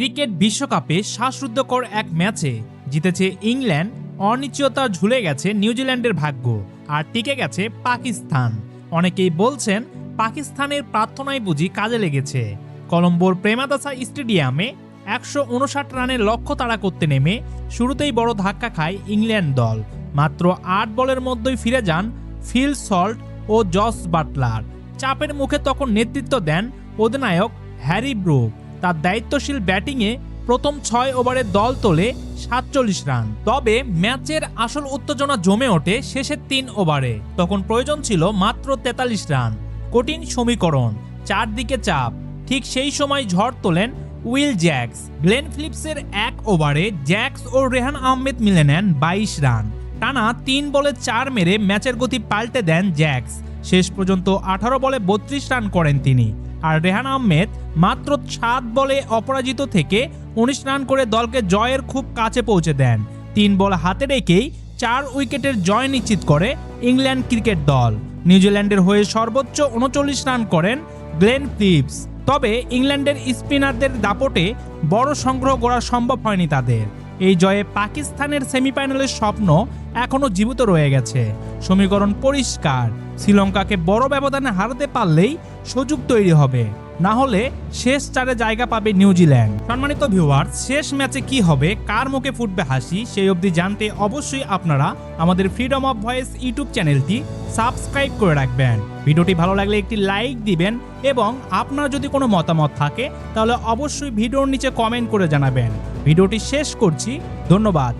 Cricket বিশ্বকাপে শ্বাসরুদ্ধকর এক ম্যাচে জিতেছে ইংল্যান্ড, অনিশ্চয়তা ঝুলে গেছে নিউজিল্যান্ডের ভাগ্য, আর টিকে গেছে পাকিস্তান। অনেকেই বলছেন পাকিস্তানের প্রার্থনাই বুঝি কাজে লেগেছে। কলম্বোর প্রেমাদাসা স্টেডিয়ামে 159 রানের লক্ষ্য তাড়া করতে নেমে শুরুতেই বড় ধাক্কা খায় ইংল্যান্ড দল। মাত্র 8 বলের মধ্যেই ফিরে যান ফিল সল্ট ও জস বাটলার। চাপের মুখে তখন নেতৃত্ব দেন অধিনায়ক হ্যারি ব্রুক। তার দায়িত্বশীল ব্যাটিংয়ে প্রথম 6 ওভারে দল তোলে 47 রান। তবে ম্যাচের আসল উত্তেজনা জমে ওঠে শেষের 3 ওভারে। তখন প্রয়োজন ছিল মাত্র 43 রান। কঠিন সমীকরণ, চারদিকে চাপ। ঠিক সেই সময় ঝড় তোলেন উইল জ্যাক্স। গ্লেন ফিলিপসের 1 ওভারে জ্যাক্স ও রেহান আহমেদ মিলে নেন 22 রান। টানা 3 বলে 4 মেরে ম্যাচের গতি পাল্টে দেন জ্যাক্স। শেষ পর্যন্ত 18 বলে 32 রান করেন তিনি। আর রেহান আহমেদ মাত্র 7 বলে অপরাজিত থেকে 19 রান করে দলকে জয়ের খুব কাছে পৌঁছে দেন। 3 বল হাতে রেখেই 4 উইকেটের জয় নিশ্চিত করে ইংল্যান্ড ক্রিকেট দল। নিউজিল্যান্ডের হয়ে সর্বোচ্চ 39 রান করেন গ্লেন ফিলিপস। তবে ইংল্যান্ডের স্পিনারদের দাপটে বড় সংগ্রহ করা সম্ভব হয়নি তাদের। এই জয়ে পাকিস্তানের সেমিফাইনালের স্বপ্ন এখনো জীবিত রয়ে গেছে। সমীকরণ পরিষ্কার, শ্রীলঙ্কাকে বড় ব্যবধানে হারাতে পারলেই সুযোগ তৈরি হবে, না হলে শেষ 4-এ জায়গা পাবে নিউজিল্যান্ড। সম্মানিত ভিউয়ার্স, শেষ ম্যাচে কি হবে, কার মুখে ফুটবে হাসি, সেই অবধি জানতে অবশ্যই আপনারা আমাদের ফ্রিডম অফ ভয়েস ইউটিউব চ্যানেলটি সাবস্ক্রাইব করে রাখবেন। ভিডিওটি ভালো লাগলে একটি লাইক দিবেন এবং আপনার যদি কোনো মতামত থাকে তাহলে অবশ্যই ভিডিওর নিচে কমেন্ট করে জানাবেন। ভিডিওটি শেষ করছি, ধন্যবাদ।